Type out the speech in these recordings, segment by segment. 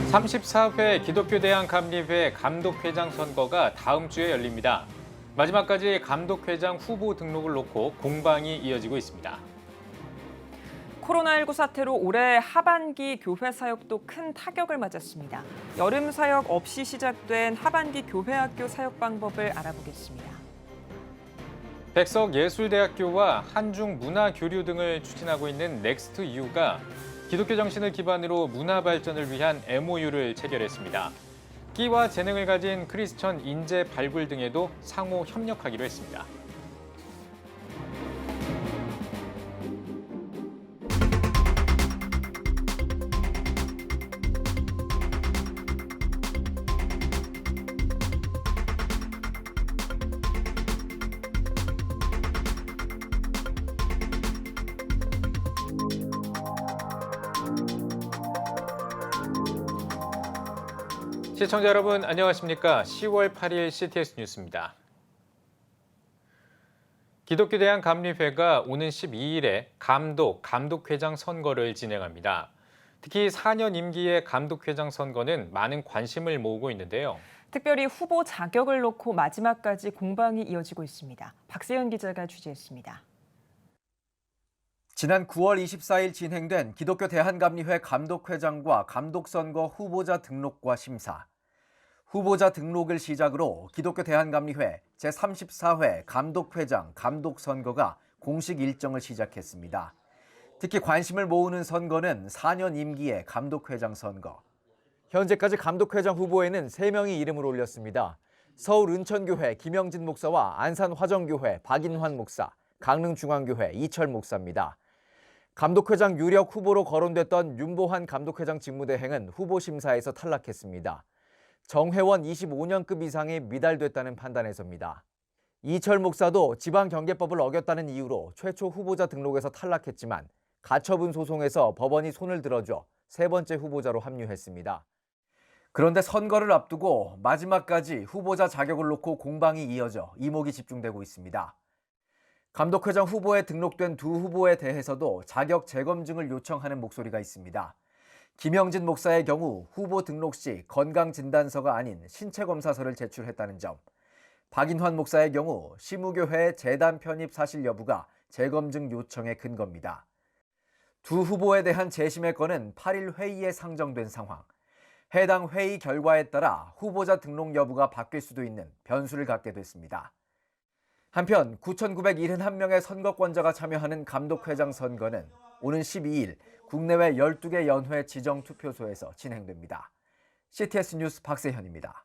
34회 기독교 대한감리회 감독회장 선거가 다음 주에 열립니다. 마지막까지 감독회장 후보 등록을 놓고 공방이 이어지고 있습니다. 코로나19 사태로 올해 하반기 교회 사역도 큰 타격을 맞았습니다. 여름 사역 없이 시작된 하반기 교회 학교 사역 방법을 알아보겠습니다. 백석예술대학교와 한중문화교류 등을 추진하고 있는 넥스트유가 기독교 정신을 기반으로 문화 발전을 위한 MOU를 체결했습니다. 끼와 재능을 가진 크리스천 인재 발굴 등에도 상호 협력하기로 했습니다. 시청자 여러분 안녕하십니까? 10월 8일 CTS 뉴스입니다. 기독교 대한감리회가 오는 12일에 감독회장 선거를 진행합니다. 특히 4년 임기의 감독회장 선거는 많은 관심을 모으고 있는데요. 특별히 후보 자격을 놓고 마지막까지 공방이 이어지고 있습니다. 박세현 기자가 취재했습니다. 지난 9월 24일 진행된 기독교 대한감리회 감독회장과 감독선거 후보자 등록과 심사. 후보자 등록을 시작으로 기독교 대한감리회 제34회 감독회장 감독선거가 공식 일정을 시작했습니다. 특히 관심을 모으는 선거는 4년 임기의 감독회장 선거. 현재까지 감독회장 후보에는 3명이 이름을 올렸습니다. 서울 은천교회 김영진 목사와 안산 화정교회 박인환 목사, 강릉중앙교회 이철 목사입니다. 감독회장 유력 후보로 거론됐던 윤보환 감독회장 직무대행은 후보 심사에서 탈락했습니다. 정회원 25년급 이상이 미달됐다는 판단에서입니다. 이철 목사도 지방경계법을 어겼다는 이유로 최초 후보자 등록에서 탈락했지만 가처분 소송에서 법원이 손을 들어줘 3번째 후보자로 합류했습니다. 그런데 선거를 앞두고 마지막까지 후보자 자격을 놓고 공방이 이어져 이목이 집중되고 있습니다. 감독회장 후보에 등록된 두 후보에 대해서도 자격 재검증을 요청하는 목소리가 있습니다. 김영진 목사의 경우 후보 등록 시 건강진단서가 아닌 신체검사서를 제출했다는 점, 박인환 목사의 경우 시무교회 재단 편입 사실 여부가 재검증 요청의 근거입니다. 두 후보에 대한 재심의 건은 8일 회의에 상정된 상황. 해당 회의 결과에 따라 후보자 등록 여부가 바뀔 수도 있는 변수를 갖게 됐습니다. 한편 9,971명의 선거권자가 참여하는 감독회장 선거는 오는 12일 국내외 12개 연회 지정 투표소에서 진행됩니다. CTS 뉴스 박세현입니다.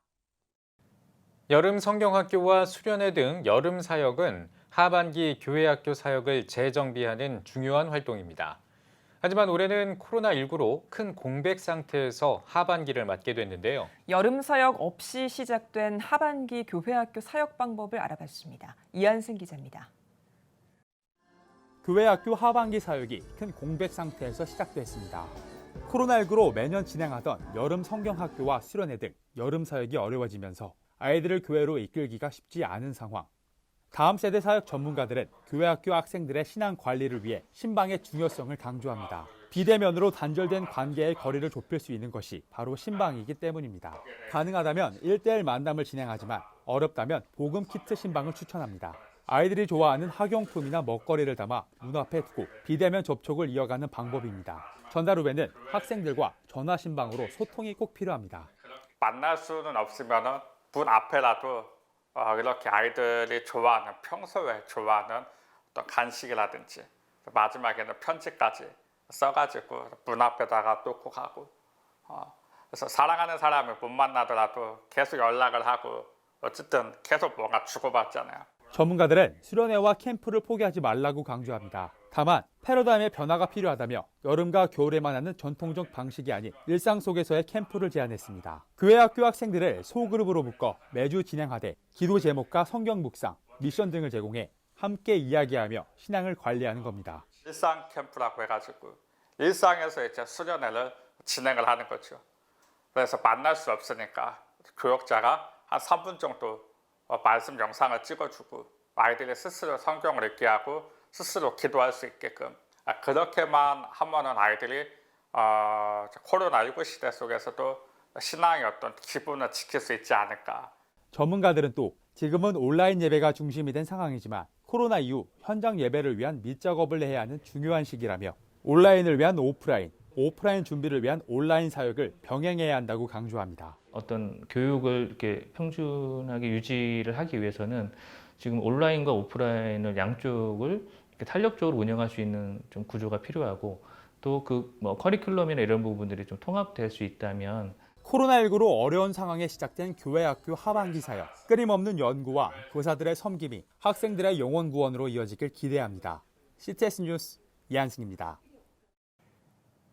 여름 성경학교와 수련회 등 여름 사역은 하반기 교회학교 사역을 재정비하는 중요한 활동입니다. 하지만 올해는 코로나19로 큰 공백 상태에서 하반기를 맞게 됐는데요. 여름 사역 없이 시작된 하반기 교회 학교 사역 방법을 알아봤습니다. 이한승 기자입니다. 교회 학교 하반기 사역이 큰 공백 상태에서 시작됐습니다. 코로나19로 매년 진행하던 여름 성경학교와 수련회 등 여름 사역이 어려워지면서 아이들을 교회로 이끌기가 쉽지 않은 상황. 다음 세대 사역 전문가들은 교회 학교 학생들의 신앙 관리를 위해 신방의 중요성을 강조합니다. 비대면으로 단절된 관계의 거리를 좁힐 수 있는 것이 바로 신방이기 때문입니다. 가능하다면 1:1 만남을 진행하지만 어렵다면 복음 키트 신방을 추천합니다. 아이들이 좋아하는 학용품이나 먹거리를 담아 눈앞에 두고 비대면 접촉을 이어가는 방법입니다. 전달 후에는 학생들과 전화 신방으로 소통이 꼭 필요합니다. 만날 수는 없으면 문 앞에라도 이렇게 아이들이 좋아하는 평소에 좋아하는 어떤 간식이라든지 마지막에는 편지까지 써가지고 문 앞에다가 놓고 가고 그래서 사랑하는 사람을 못 만나더라도 계속 연락을 하고 어쨌든 계속 뭔가 주고받잖아요. 전문가들은 수련회와 캠프를 포기하지 말라고 강조합니다. 다만 패러다임의 변화가 필요하다며 여름과 겨울에만 하는 전통적 방식이 아닌 일상 속에서의 캠프를 제안했습니다. 교회 학교 학생들을 소그룹으로 묶어 매주 진행하되 기도 제목과 성경 묵상, 미션 등을 제공해 함께 이야기하며 신앙을 관리하는 겁니다. 일상 캠프라고 해가지고 일상에서 이제 수련회를 진행을 하는 거죠. 그래서 만날 수 없으니까 교역자가 한 3분 정도 말씀 영상을 찍어주고 아이들이 스스로 성경을 읽게 하고 스스로 기도할 수 있게끔 그렇게만 하면은 아이들이 코로나19 시대 속에서도 신앙의 어떤 기분을 지킬 수 있지 않을까. 전문가들은 또 지금은 온라인 예배가 중심이 된 상황이지만 코로나 이후 현장 예배를 위한 밀작업을 해야 하는 중요한 시기라며 온라인을 위한 오프라인, 오프라인 준비를 위한 온라인 사역을 병행해야 한다고 강조합니다. 어떤 교육을 이렇게 평준하게 유지를 하기 위해서는 지금 온라인과 오프라인을 양쪽을 이렇게 탄력적으로 운영할 수 있는 좀 구조가 필요하고 또 그 커리큘럼이나 이런 부분들이 좀 통합될 수 있다면 코로나19로 어려운 상황에 시작된 교회학교 하반기 사역, 끊임없는 연구와 교사들의 섬김이 학생들의 영혼 구원으로 이어지길 기대합니다. CTS 뉴스 이한승입니다.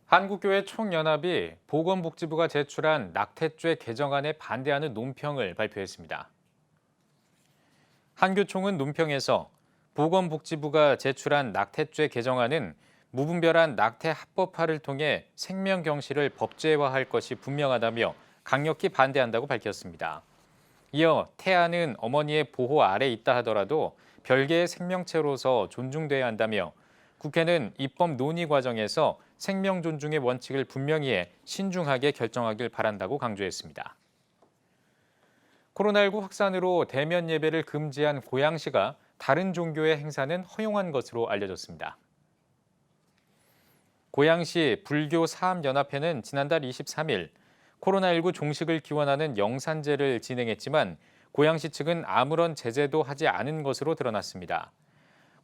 한국교회 총연합이 보건복지부가 제출한 낙태죄 개정안에 반대하는 논평을 발표했습니다. 한교총은 논평에서 보건복지부가 제출한 낙태죄 개정안은 무분별한 낙태 합법화를 통해 생명 경시를 법제화할 것이 분명하다며 강력히 반대한다고 밝혔습니다. 이어 태아는 어머니의 보호 아래 있다 하더라도 별개의 생명체로서 존중돼야 한다며 국회는 입법 논의 과정에서 생명 존중의 원칙을 분명히 해 신중하게 결정하길 바란다고 강조했습니다. 코로나19 확산으로 대면 예배를 금지한 고양시가 다른 종교의 행사는 허용한 것으로 알려졌습니다. 고양시 불교 사암연합회는 지난달 23일 코로나19 종식을 기원하는 영산제를 진행했지만 고양시 측은 아무런 제재도 하지 않은 것으로 드러났습니다.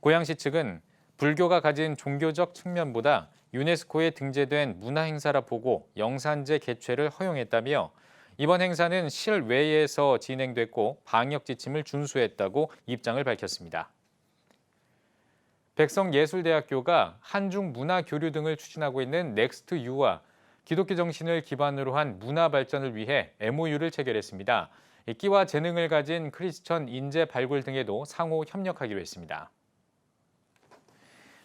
고양시 측은 불교가 가진 종교적 측면보다 유네스코에 등재된 문화행사라 보고 영산제 개최를 허용했다며 이번 행사는 실외에서 진행됐고 방역 지침을 준수했다고 입장을 밝혔습니다. 백성예술대학교가 한중 문화교류 등을 추진하고 있는 넥스트유와 기독교 정신을 기반으로 한 문화 발전을 위해 MOU를 체결했습니다. 끼와 재능을 가진 크리스천 인재 발굴 등에도 상호 협력하기로 했습니다.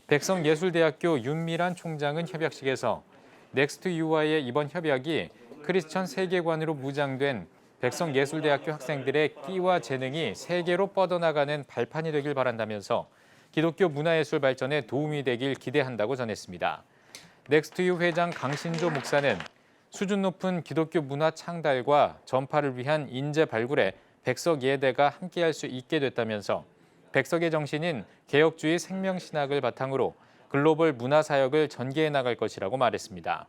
백성예술대학교 윤미란 총장은 협약식에서 넥스트유와의 이번 협약이 크리스천 세계관으로 무장된 백성예술대학교 학생들의 끼와 재능이 세계로 뻗어나가는 발판이 되길 바란다면서 기독교 문화예술 발전에 도움이 되길 기대한다고 전했습니다. 넥스트유 회장 강신조 목사는 수준 높은 기독교 문화 창달과 전파를 위한 인재 발굴에 백석예대가 함께할 수 있게 됐다면서 백석의 정신인 개혁주의 생명신학을 바탕으로 글로벌 문화사역을 전개해 나갈 것이라고 말했습니다.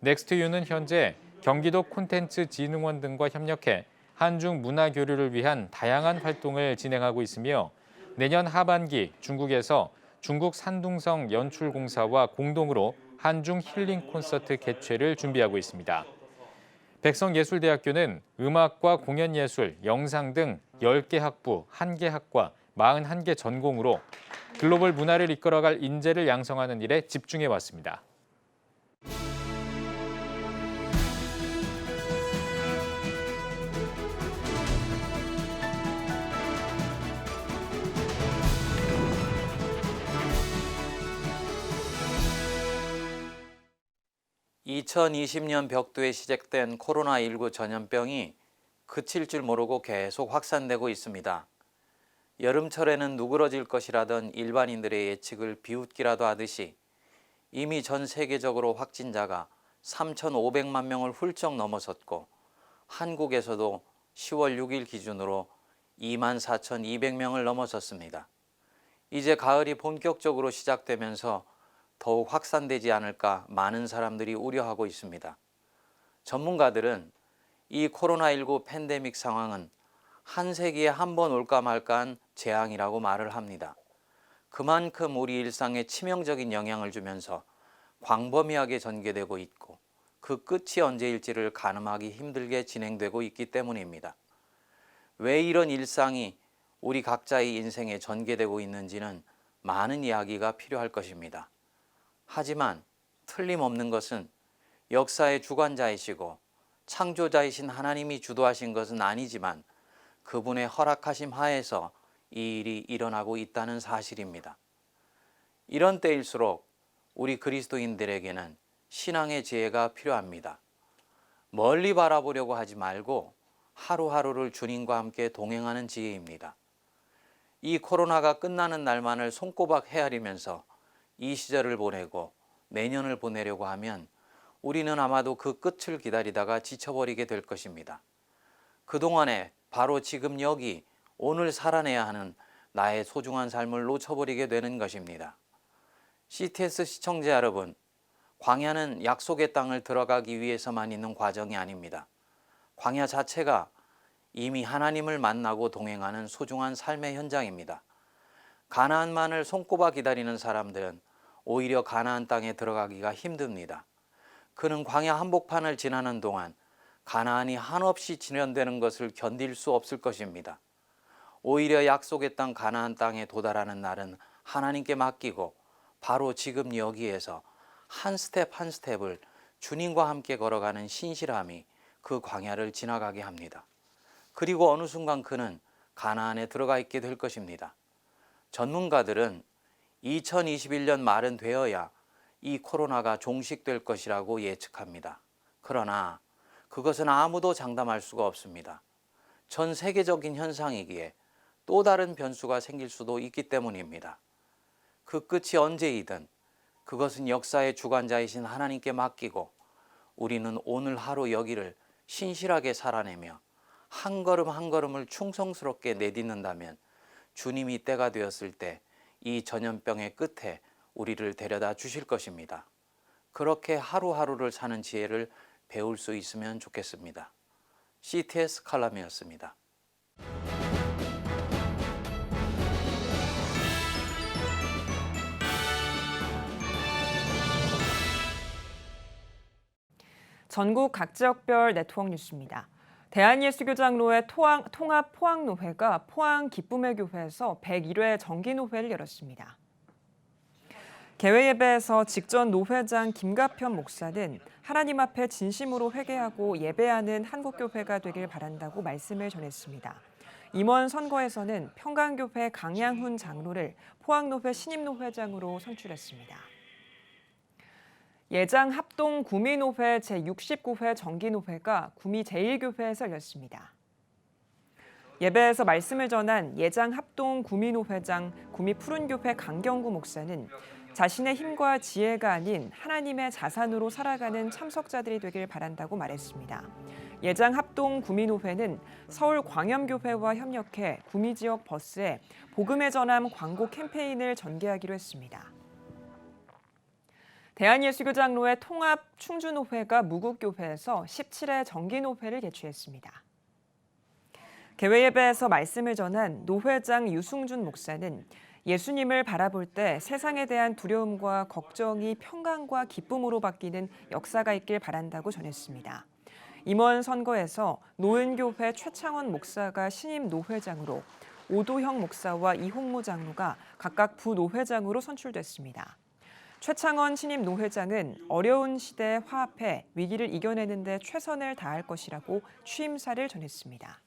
넥스트유는 현재 경기도 콘텐츠진흥원 등과 협력해 한중 문화교류를 위한 다양한 활동을 진행하고 있으며 내년 하반기 중국에서 중국 산둥성 연출공사와 공동으로 한중 힐링 콘서트 개최를 준비하고 있습니다. 백성예술대학교는 음악과 공연예술, 영상 등 10개 학부, 1개 학과, 41개 전공으로 글로벌 문화를 이끌어갈 인재를 양성하는 일에 집중해 왔습니다. (2020년) 벽두에 시작된 코로나19 전염병이 그칠 줄 모르고 계속 확산되고 있습니다. 여름철에는 누그러질 것이라던 일반인들의 예측을 비웃기라도 하듯이 이미 전 세계적으로 확진자가 3,500만 명을 훌쩍 넘어섰고 한국에서도 10월 6일 기준으로 24,200명을 넘어섰습니다. 이제 가을이 본격적으로 시작되면서 더욱 확산되지 않을까 많은 사람들이 우려하고 있습니다. 전문가들은 이 코로나19 팬데믹 상황은 한 세기에 한 번 올까 말까한 재앙이라고 말을 합니다. 그만큼 우리 일상에 치명적인 영향을 주면서 광범위하게 전개되고 있고 그 끝이 언제일지를 가늠하기 힘들게 진행되고 있기 때문입니다. 왜 이런 일상이 우리 각자의 인생에 전개되고 있는지는 많은 이야기가 필요할 것입니다. 하지만 틀림없는 것은 역사의 주관자이시고 창조자이신 하나님이 주도하신 것은 아니지만 그분의 허락하심 하에서 이 일이 일어나고 있다는 사실입니다. 이런 때일수록 우리 그리스도인들에게는 신앙의 지혜가 필요합니다. 멀리 바라보려고 하지 말고 하루하루를 주님과 함께 동행하는 지혜입니다. 이 코로나가 끝나는 날만을 손꼽아 헤아리면서 이 시절을 보내고 내년을 보내려고 하면 우리는 아마도 그 끝을 기다리다가 지쳐버리게 될 것입니다. 그동안에 바로 지금 여기 오늘 살아내야 하는 나의 소중한 삶을 놓쳐버리게 되는 것입니다. CTS 시청자 여러분, 광야는 약속의 땅을 들어가기 위해서만 있는 과정이 아닙니다. 광야 자체가 이미 하나님을 만나고 동행하는 소중한 삶의 현장입니다. 가나안만을 손꼽아 기다리는 사람들은 오히려 가나안 땅에 들어가기가 힘듭니다. 그는 광야 한복판을 지나는 동안 가나안이 한없이 진연되는 것을 견딜 수 없을 것입니다. 오히려 약속의 땅 가나안 땅에 도달하는 날은 하나님께 맡기고 바로 지금 여기에서 한 스텝 한 스텝을 주님과 함께 걸어가는 신실함이 그 광야를 지나가게 합니다. 그리고 어느 순간 그는 가나안에 들어가 있게 될 것입니다. 전문가들은 2021년 말은 되어야 이 코로나가 종식될 것이라고 예측합니다. 그러나 그것은 아무도 장담할 수가 없습니다. 전 세계적인 현상이기에 또 다른 변수가 생길 수도 있기 때문입니다. 그 끝이 언제이든 그것은 역사의 주관자이신 하나님께 맡기고 우리는 오늘 하루 여기를 신실하게 살아내며 한 걸음 한 걸음을 충성스럽게 내딛는다면 주님이 때가 되었을 때 이 전염병의 끝에 우리를 데려다 주실 것입니다. 그렇게 하루하루를 사는 지혜를 배울 수 있으면 좋겠습니다. CTS 칼럼이었습니다. 전국 각 지역별 네트워크 뉴스입니다. 대한예수교장로회 통합포항노회가 포항 기쁨의 교회에서 101회 정기노회를 열었습니다. 개회예배에서 직전 노회장 김가편 목사는 하나님 앞에 진심으로 회개하고 예배하는 한국교회가 되길 바란다고 말씀을 전했습니다. 임원 선거에서는 평강교회 강양훈 장로를 포항노회 신임노회장으로 선출했습니다. 예장 합동 구미노회 제69회 정기노회가 구미 제1교회에서 열렸습니다. 예배에서 말씀을 전한 예장 합동 구미노회장 구미 푸른교회 강경구 목사는 자신의 힘과 지혜가 아닌 하나님의 자산으로 살아가는 참석자들이 되길 바란다고 말했습니다. 예장 합동 구미노회는 서울 광염교회와 협력해 구미 지역 버스에 복음의 전함 광고 캠페인을 전개하기로 했습니다. 대한예수교장로회 통합 충주노회가 무국교회에서 17회 정기노회를 개최했습니다. 개회예배에서 말씀을 전한 노회장 유승준 목사는 예수님을 바라볼 때 세상에 대한 두려움과 걱정이 평강과 기쁨으로 바뀌는 역사가 있길 바란다고 전했습니다. 임원 선거에서 노은교회 최창원 목사가 신임 노회장으로 오도형 목사와 이홍모 장로가 각각 부노회장으로 선출됐습니다. 최창원 신임 노회장은 어려운 시대에 화합해 위기를 이겨내는 데 최선을 다할 것이라고 취임사를 전했습니다.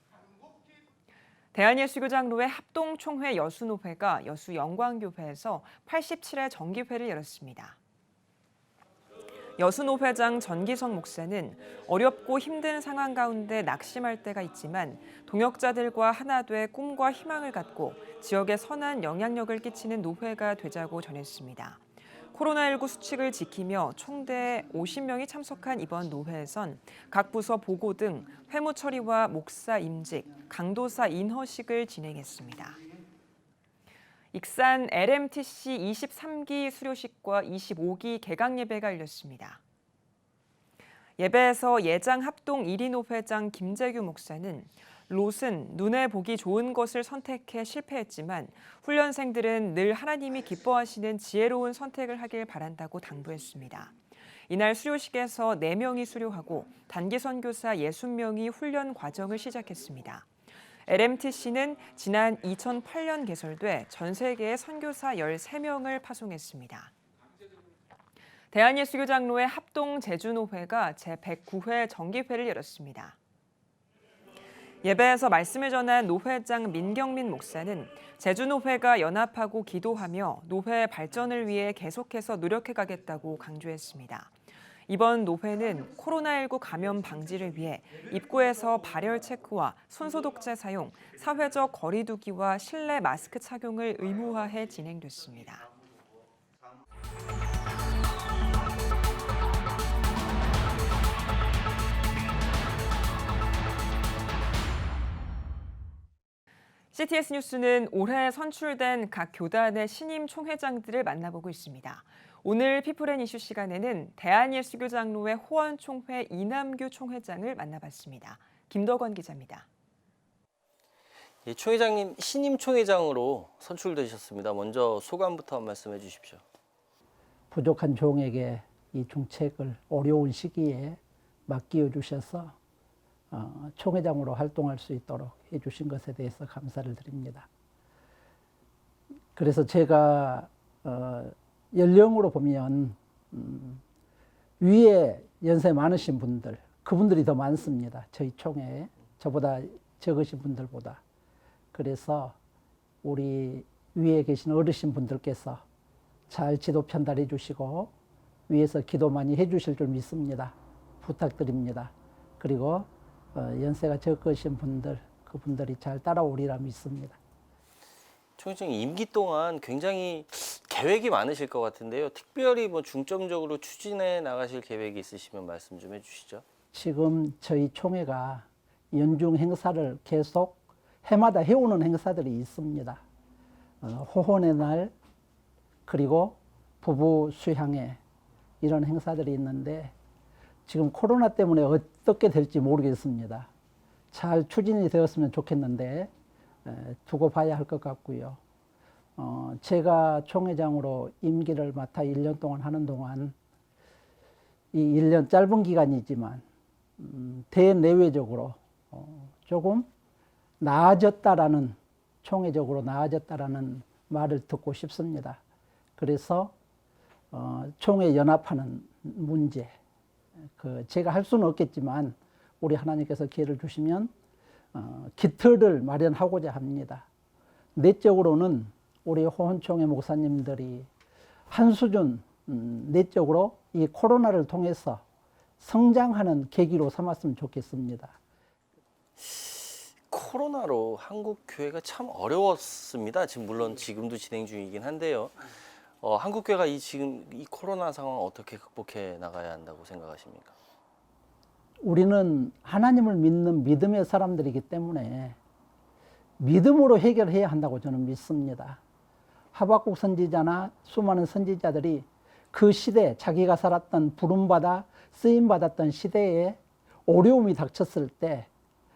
대한예수교장로회 합동총회 여수노회가 여수 영광교회에서 87회 정기회를 열었습니다. 여수노회장 전기성 목사는 어렵고 힘든 상황 가운데 낙심할 때가 있지만 동역자들과 하나 돼 꿈과 희망을 갖고 지역에 선한 영향력을 끼치는 노회가 되자고 전했습니다. 코로나19 수칙을 지키며 총대 50명이 참석한 이번 노회에선 각 부서 보고 등 회무 처리와 목사 임직, 강도사 인허식을 진행했습니다. 익산 LMTC 23기 수료식과 25기 개강 예배가 열렸습니다. 예배에서 예장 합동 1위 노회장 김재규 목사는 롯은 눈에 보기 좋은 것을 선택해 실패했지만 훈련생들은 늘 하나님이 기뻐하시는 지혜로운 선택을 하길 바란다고 당부했습니다. 이날 수료식에서 4명이 수료하고 단기 선교사 60명이 훈련 과정을 시작했습니다. LMTC는 지난 2008년 개설돼 전 세계에 선교사 13명을 파송했습니다. 대한예수교장로회 합동 제주노회가 제109회 정기회를 열었습니다. 예배에서 말씀을 전한 노회장 민경민 목사는 제주노회가 연합하고 기도하며 노회 발전을 위해 계속해서 노력해가겠다고 강조했습니다. 이번 노회는 코로나19 감염 방지를 위해 입구에서 발열 체크와 손소독제 사용, 사회적 거리 두기와 실내 마스크 착용을 의무화해 진행됐습니다. CTS 뉴스는 올해 선출된 각 교단의 신임 총회장들을 만나보고 있습니다. 오늘 피플앤이슈 시간에는 대한예수교장로회 호원총회 이남규 총회장을 만나봤습니다. 김덕원 기자입니다. 예, 총회장님 신임 총회장으로 선출되셨습니다. 먼저 소감부터 한 말씀해 주십시오. 부족한 종에게 이 중책을 어려운 시기에 맡겨 주셔서 총회장으로 활동할 수 있도록 해주신 것에 대해서 감사를 드립니다. 그래서 제가 연령으로 보면 위에 연세 많으신 분들, 그분들이 더 많습니다. 저희 총회에 저보다 적으신 분들보다. 그래서 우리 위에 계신 어르신 분들께서 잘 지도 편달해 주시고 위에서 기도 많이 해 주실 줄 믿습니다. 부탁드립니다. 그리고 연세가 적으신 분들, 그분들이 잘 따라오리라 믿습니다. 총회장님 임기 동안 굉장히 계획이 많으실 것 같은데요. 특별히 뭐 중점적으로 추진해 나가실 계획이 있으시면 말씀 좀 해주시죠. 지금 저희 총회가 연중 행사를 계속 해마다 해오는 행사들이 있습니다. 호혼의 날, 그리고 부부 수향회 이런 행사들이 있는데 지금 코로나 때문에 어떻게 될지 모르겠습니다. 잘 추진이 되었으면 좋겠는데 두고 봐야 할 것 같고요. 제가 총회장으로 임기를 맡아 1년 동안 하는 동안 이 1년 짧은 기간이지만 대내외적으로 조금 나아졌다라는, 총회적으로 나아졌다라는 말을 듣고 싶습니다. 그래서 총회 연합하는 문제, 제가 할 수는 없겠지만 우리 하나님께서 기회를 주시면 기틀을 마련하고자 합니다. 내적으로는 우리 호원총회 목사님들이 한 수준 내적으로 이 코로나를 통해서 성장하는 계기로 삼았으면 좋겠습니다. 코로나로 한국 교회가 참 어려웠습니다. 지금 물론 지금도 진행 중이긴 한데요. 한국 교회가 지금 이 코로나 상황 어떻게 극복해 나가야 한다고 생각하십니까? 우리는 하나님을 믿는 믿음의 사람들이기 때문에 믿음으로 해결해야 한다고 저는 믿습니다. 하박국 선지자나 수많은 선지자들이 그 시대, 자기가 살았던 부름받아 쓰임받았던 시대에 어려움이 닥쳤을 때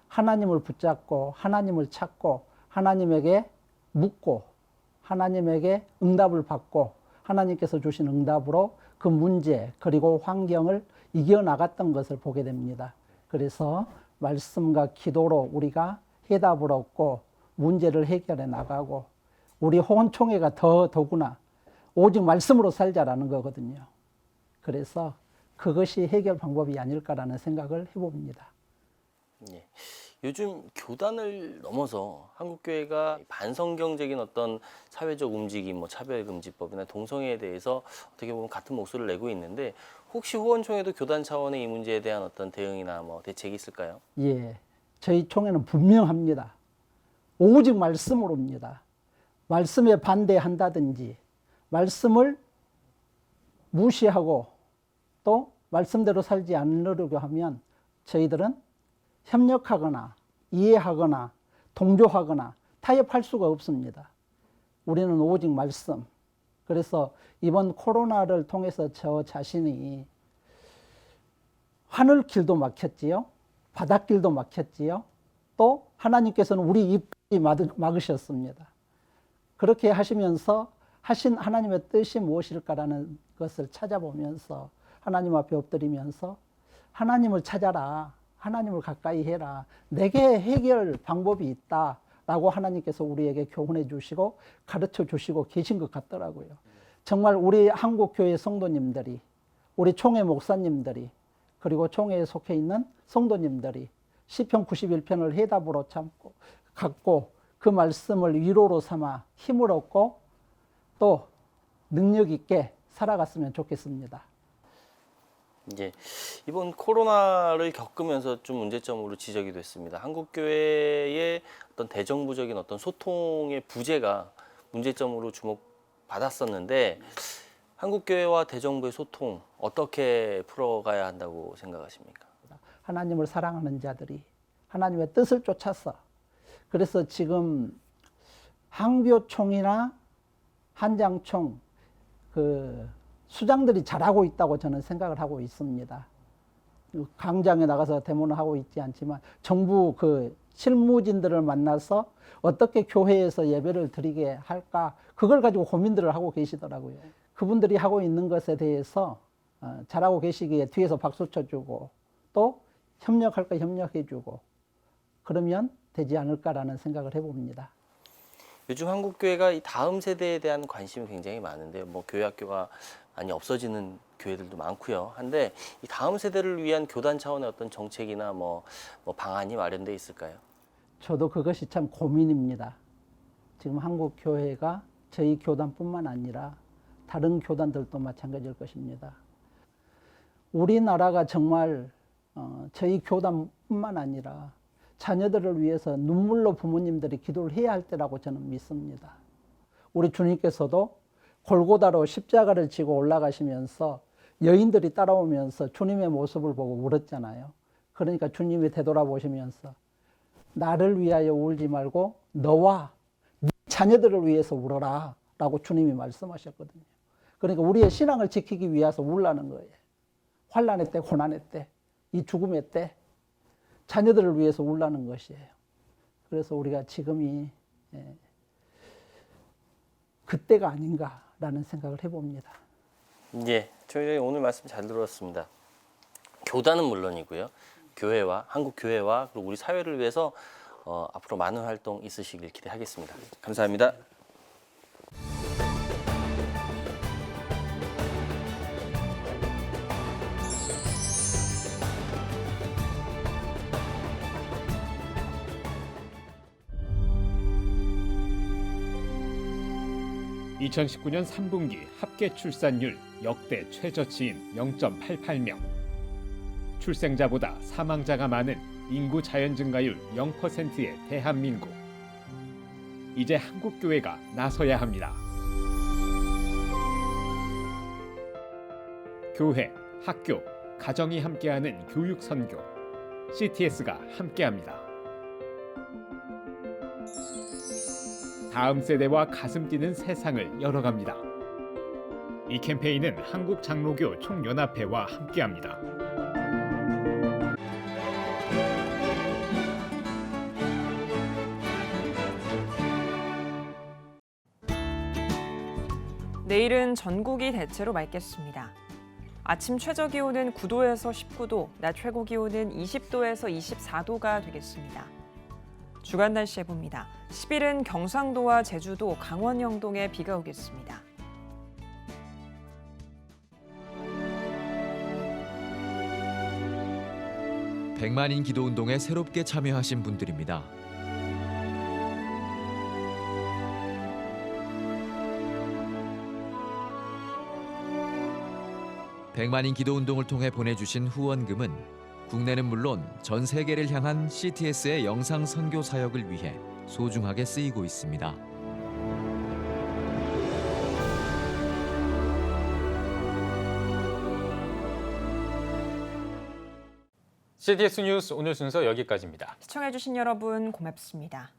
하나님을 붙잡고 하나님을 찾고 하나님에게 묻고 하나님에게 응답을 받고 하나님께서 주신 응답으로 그 문제 그리고 환경을 이겨나갔던 것을 보게 됩니다. 그래서 말씀과 기도로 우리가 해답을 얻고 문제를 해결해 나가고 우리 호원총회가 더구나 오직 말씀으로 살자라는 거거든요. 그래서 그것이 해결 방법이 아닐까라는 생각을 해봅니다. 예. 요즘 교단을 넘어서 한국교회가 반성경적인 어떤 사회적 움직임, 뭐 차별금지법이나 동성애에 대해서 어떻게 보면 같은 목소리를 내고 있는데 혹시 호원총회도 교단 차원의 이 문제에 대한 어떤 대응이나 뭐 대책이 있을까요? 예, 저희 총회는 분명합니다. 오직 말씀으로입니다. 말씀에 반대한다든지 말씀을 무시하고 또 말씀대로 살지 않으려고 하면 저희들은 협력하거나 이해하거나 동조하거나 타협할 수가 없습니다. 우리는 오직 말씀. 그래서 이번 코로나를 통해서 저 자신이 하늘길도 막혔지요. 바닷길도 막혔지요. 또 하나님께서는 우리 입이 막으셨습니다. 그렇게 하시면서 하신 하나님의 뜻이 무엇일까라는 것을 찾아보면서 하나님 앞에 엎드리면서 하나님을 찾아라. 하나님을 가까이 해라. 내게 해결 방법이 있다라고 하나님께서 우리에게 교훈해 주시고 가르쳐 주시고 계신 것 같더라고요. 정말 우리 한국교회 성도님들이, 우리 총회 목사님들이, 그리고 총회에 속해 있는 성도님들이 시편 91편을 해답으로 갖고 그 말씀을 위로로 삼아 힘을 얻고 또 능력 있게 살아갔으면 좋겠습니다. 이제 이번 코로나를 겪으면서 좀 문제점으로 지적이 됐습니다. 한국교회의 어떤 대정부적인 어떤 소통의 부재가 문제점으로 주목받았었는데 한국교회와 대정부의 소통 어떻게 풀어가야 한다고 생각하십니까? 하나님을 사랑하는 자들이 하나님의 뜻을 쫓아서 그래서 지금 항교총이나 한장총 그 수장들이 잘하고 있다고 저는 생각을 하고 있습니다. 광장에 나가서 데모는 하고 있지 않지만 정부 그 실무진들을 만나서 어떻게 교회에서 예배를 드리게 할까 그걸 가지고 고민들을 하고 계시더라고요. 그분들이 하고 있는 것에 대해서 잘하고 계시기에 뒤에서 박수 쳐주고 또 협력할 거 협력해주고 그러면 되지 않을까라는 생각을 해봅니다. 요즘 한국교회가 이 다음 세대에 대한 관심이 굉장히 많은데요. 뭐 교회 학교가 많이 없어지는 교회들도 많고요. 한데 이 다음 세대를 위한 교단 차원의 어떤 정책이나 뭐 방안이 마련돼 있을까요? 저도 그것이 참 고민입니다. 지금 한국 교회가 저희 교단뿐만 아니라 다른 교단들도 마찬가지일 것입니다. 우리나라가 정말 저희 교단뿐만 아니라 자녀들을 위해서 눈물로 부모님들이 기도를 해야 할 때라고 저는 믿습니다. 우리 주님께서도 골고다로 십자가를 지고 올라가시면서 여인들이 따라오면서 주님의 모습을 보고 울었잖아요. 그러니까 주님이 되돌아보시면서 나를 위하여 울지 말고 너와 네 자녀들을 위해서 울어라 라고 주님이 말씀하셨거든요. 그러니까 우리의 신앙을 지키기 위해서 울라는 거예요. 환난의 때, 고난의 때, 이 죽음의 때 자녀들을 위해서 울라는 것이에요. 그래서 우리가 지금이 그때가 아닌가라는 생각을 해봅니다. 예, 저희 오늘 말씀 잘 들었습니다. 교단은 물론이고요. 교회와 한국 교회와 그리고 우리 사회를 위해서 앞으로 많은 활동 있으시길 기대하겠습니다. 감사합니다. (2019년 3분기) 합계 출산율 역대 최저치인 0.88명. 출생자보다 사망자가 많은 인구 자연 증가율 0%의 대한민국. 이제 한국교회가 나서야 합니다. 교회, 학교, 가정이 함께하는 교육 선교. CTS가 함께합니다. 다음 세대와 가슴 뛰는 세상을 열어갑니다. 이 캠페인은 한국장로교 총연합회와 함께합니다. 내일은 전국이 대체로 맑겠습니다. 아침 최저기온은 9도에서 19도, 낮 최고기온은 20도에서 24도가 되겠습니다. 주간 날씨 해봅니다. 10일은 경상도와 제주도, 강원 영동에 비가 오겠습니다. 백만인 기도운동에 새롭게 참여하신 분들입니다. 백만인 기도운동을 통해 보내주신 후원금은 국내는 물론 전 세계를 향한 CTS의 영상 선교 사역을 위해 소중하게 쓰이고 있습니다. CTS 뉴스 오늘 순서 여기까지입니다. 시청해주신 여러분 고맙습니다.